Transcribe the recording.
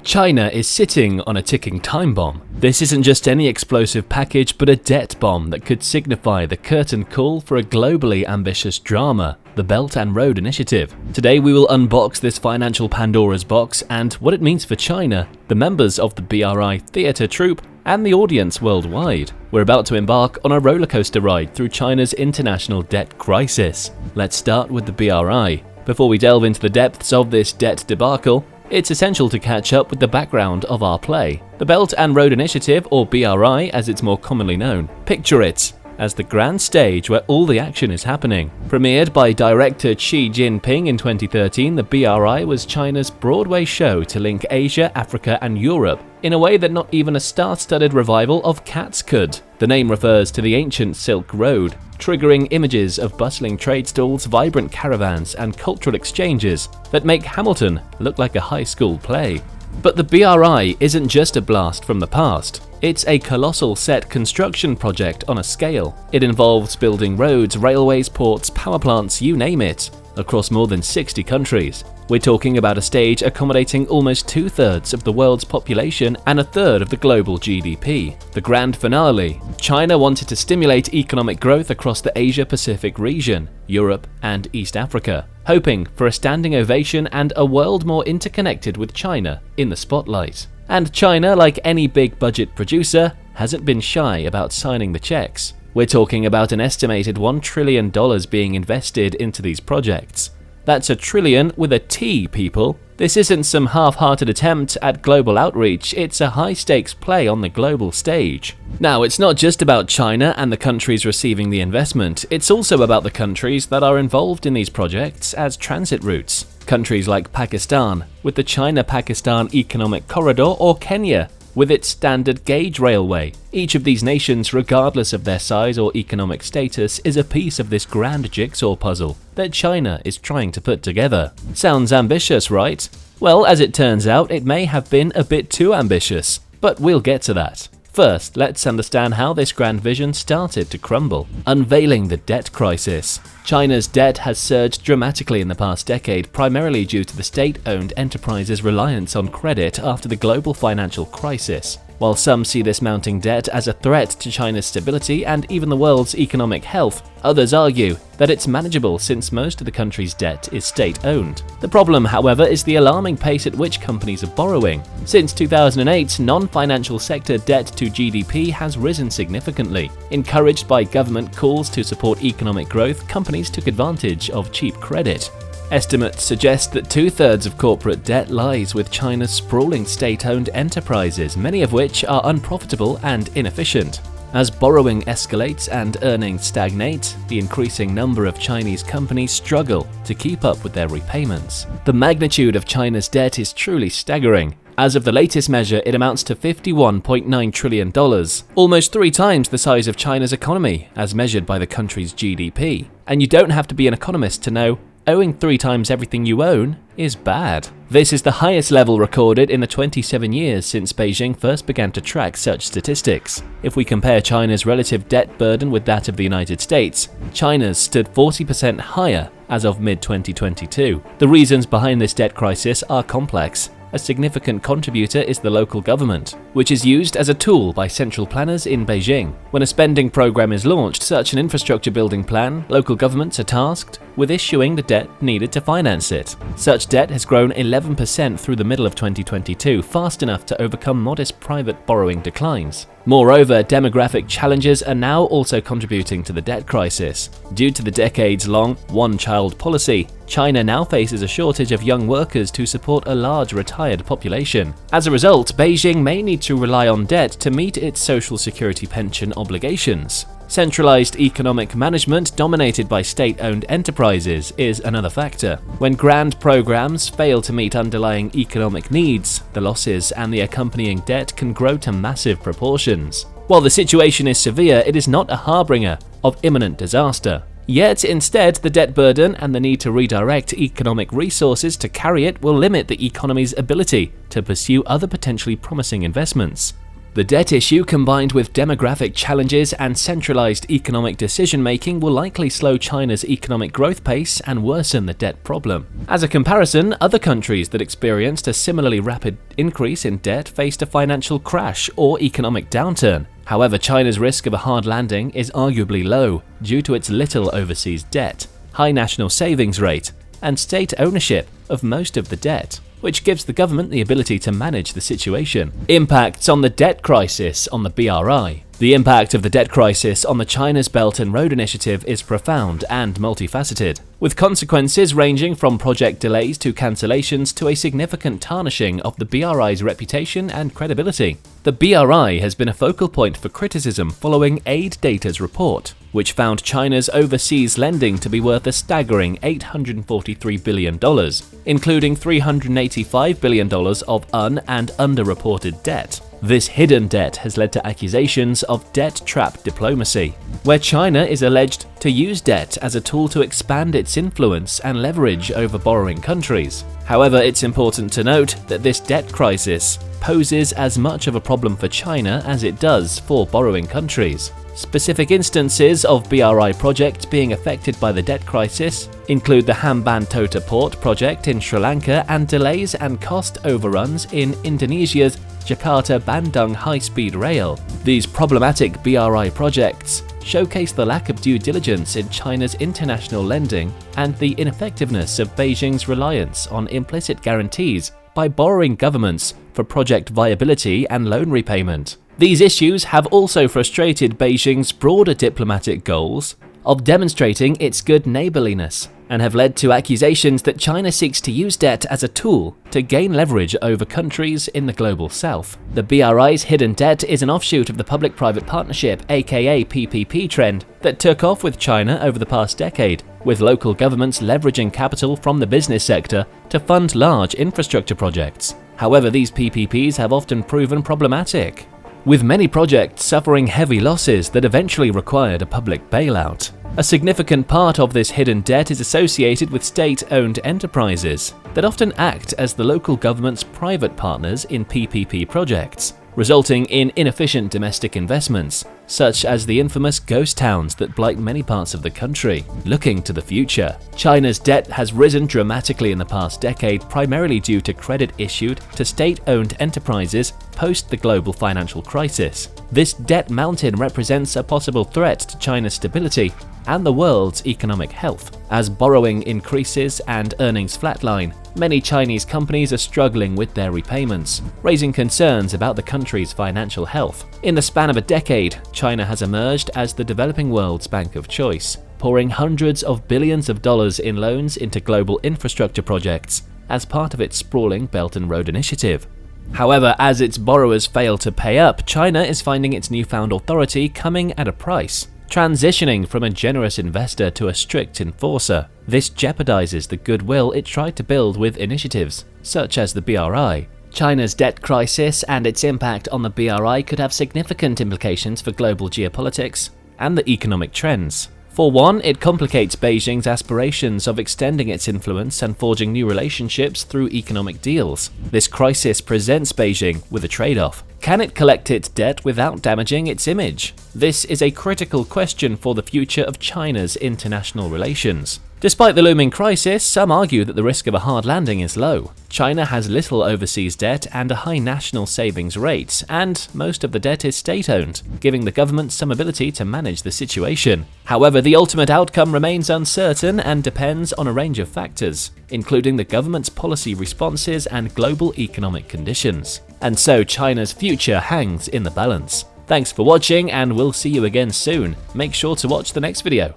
China is sitting on a ticking time bomb. This isn't just any explosive package, but a debt bomb that could signify the curtain call for a globally ambitious drama, the Belt and Road Initiative. Today we will unbox this financial Pandora's box and what it means for China, the members of the BRI theatre troupe, and the audience worldwide. We're about to embark on a rollercoaster ride through China's international debt crisis. Let's start with the BRI. Before we delve into the depths of this debt debacle, it's essential to catch up with the background of our play. The Belt and Road Initiative, or BRI as it's more commonly known. Picture it as the grand stage where all the action is happening. Premiered by director Xi Jinping in 2013, the BRI was China's Broadway show to link Asia, Africa and Europe in a way that not even a star-studded revival of Cats could. The name refers to the ancient Silk Road, triggering images of bustling trade stalls, vibrant caravans and cultural exchanges that make Hamilton look like a high school play. But the BRI isn't just a blast from the past. It's a colossal set construction project on a scale. It involves building roads, railways, ports, power plants, you name it, across more than 60 countries. We're talking about a stage accommodating almost 2/3 of the world's population and 1/3 of the global GDP. The grand finale. China wanted to stimulate economic growth across the Asia-Pacific region, Europe and East Africa, hoping for a standing ovation and a world more interconnected with China in the spotlight. And China, like any big budget producer, hasn't been shy about signing the checks. We're talking about an estimated $1 trillion being invested into these projects. That's a trillion with a T, people. This isn't some half-hearted attempt at global outreach, it's a high-stakes play on the global stage. Now, it's not just about China and the countries receiving the investment, it's also about the countries that are involved in these projects as transit routes. Countries like Pakistan, with the China-Pakistan Economic Corridor, or Kenya, with its standard gauge railway. Each of these nations, regardless of their size or economic status, is a piece of this grand jigsaw puzzle that China is trying to put together. Sounds ambitious, right? Well, as it turns out, it may have been a bit too ambitious, but we'll get to that. First, let's understand how this grand vision started to crumble. Unveiling the debt crisis. China's debt has surged dramatically in the past decade, primarily due to the state-owned enterprises' reliance on credit after the global financial crisis. While some see this mounting debt as a threat to China's stability and even the world's economic health, others argue that it's manageable since most of the country's debt is state-owned. The problem, however, is the alarming pace at which companies are borrowing. Since 2008, non-financial sector debt to GDP has risen significantly. Encouraged by government calls to support economic growth, companies took advantage of cheap credit. Estimates suggest that 2/3 of corporate debt lies with China's sprawling state-owned enterprises, many of which are unprofitable and inefficient. As borrowing escalates and earnings stagnate, the increasing number of Chinese companies struggle to keep up with their repayments. The magnitude of China's debt is truly staggering. As of the latest measure, it amounts to $51.9 trillion, almost 3 times the size of China's economy, as measured by the country's GDP. And you don't have to be an economist to know owing 3 times everything you own is bad. This is the highest level recorded in the 27 years since Beijing first began to track such statistics. If we compare China's relative debt burden with that of the United States, China's stood 40% higher as of mid-2022. The reasons behind this debt crisis are complex. A significant contributor is the local government, which is used as a tool by central planners in Beijing. When a spending program is launched, such an infrastructure building plan, local governments are tasked with issuing the debt needed to finance it. Such debt has grown 11% through the middle of 2022, fast enough to overcome modest private borrowing declines. Moreover, demographic challenges are now also contributing to the debt crisis. Due to the decades-long one-child policy, China now faces a shortage of young workers to support a large retired population. As a result, Beijing may need to rely on debt to meet its social security pension obligations. Centralized economic management dominated by state-owned enterprises is another factor. When grand programs fail to meet underlying economic needs, the losses and the accompanying debt can grow to massive proportions. While the situation is severe, it is not a harbinger of imminent disaster. Yet, instead, the debt burden and the need to redirect economic resources to carry it will limit the economy's ability to pursue other potentially promising investments. The debt issue, combined with demographic challenges and centralized economic decision-making, will likely slow China's economic growth pace and worsen the debt problem. As a comparison, other countries that experienced a similarly rapid increase in debt faced a financial crash or economic downturn. However, China's risk of a hard landing is arguably low due to its little overseas debt, high national savings rate, and state ownership of most of the debt, which gives the government the ability to manage the situation. Impacts on the debt crisis on the BRI. The impact of the debt crisis on the China's Belt and Road Initiative is profound and multifaceted, with consequences ranging from project delays to cancellations to a significant tarnishing of the BRI's reputation and credibility. The BRI has been a focal point for criticism following Aid Data's report, which found China's overseas lending to be worth a staggering $843 billion, including $385 billion of un- and underreported debt. This hidden debt has led to accusations of debt trap diplomacy, where China is alleged to use debt as a tool to expand its influence and leverage over borrowing countries. However, it's important to note that this debt crisis poses as much of a problem for China as it does for borrowing countries. Specific instances of BRI projects being affected by the debt crisis include the Hambantota port project in Sri Lanka and delays and cost overruns in Indonesia's Jakarta-Bandung high-speed rail. These problematic BRI projects showcase the lack of due diligence in China's international lending and the ineffectiveness of Beijing's reliance on implicit guarantees by borrowing governments for project viability and loan repayment. These issues have also frustrated Beijing's broader diplomatic goals of demonstrating its good neighborliness and have led to accusations that China seeks to use debt as a tool to gain leverage over countries in the global south. The BRI's hidden debt is an offshoot of the public-private partnership, aka PPP trend, that took off with China over the past decade, with local governments leveraging capital from the business sector to fund large infrastructure projects. However, these PPPs have often proven problematic, with many projects suffering heavy losses that eventually required a public bailout. A significant part of this hidden debt is associated with state-owned enterprises that often act as the local government's private partners in PPP projects, resulting in inefficient domestic investments, such as the infamous ghost towns that blight many parts of the country. Looking to the future, China's debt has risen dramatically in the past decade, primarily due to credit issued to state-owned enterprises post the global financial crisis. This debt mountain represents a possible threat to China's stability and the world's economic health. As borrowing increases and earnings flatline, many Chinese companies are struggling with their repayments, raising concerns about the country's financial health. In the span of a decade, China has emerged as the developing world's bank of choice, pouring hundreds of billions of dollars in loans into global infrastructure projects as part of its sprawling Belt and Road Initiative. However, as its borrowers fail to pay up, China is finding its newfound authority coming at a price, transitioning from a generous investor to a strict enforcer. This jeopardizes the goodwill it tried to build with initiatives such as the BRI. China's debt crisis and its impact on the BRI could have significant implications for global geopolitics and the economic trends. For one, it complicates Beijing's aspirations of extending its influence and forging new relationships through economic deals. This crisis presents Beijing with a trade-off. Can it collect its debt without damaging its image? This is a critical question for the future of China's international relations. Despite the looming crisis, some argue that the risk of a hard landing is low. China has little overseas debt and a high national savings rate, and most of the debt is state-owned, giving the government some ability to manage the situation. However, the ultimate outcome remains uncertain and depends on a range of factors, including the government's policy responses and global economic conditions. And so China's future hangs in the balance. Thanks for watching, and we'll see you again soon. Make sure to watch the next video.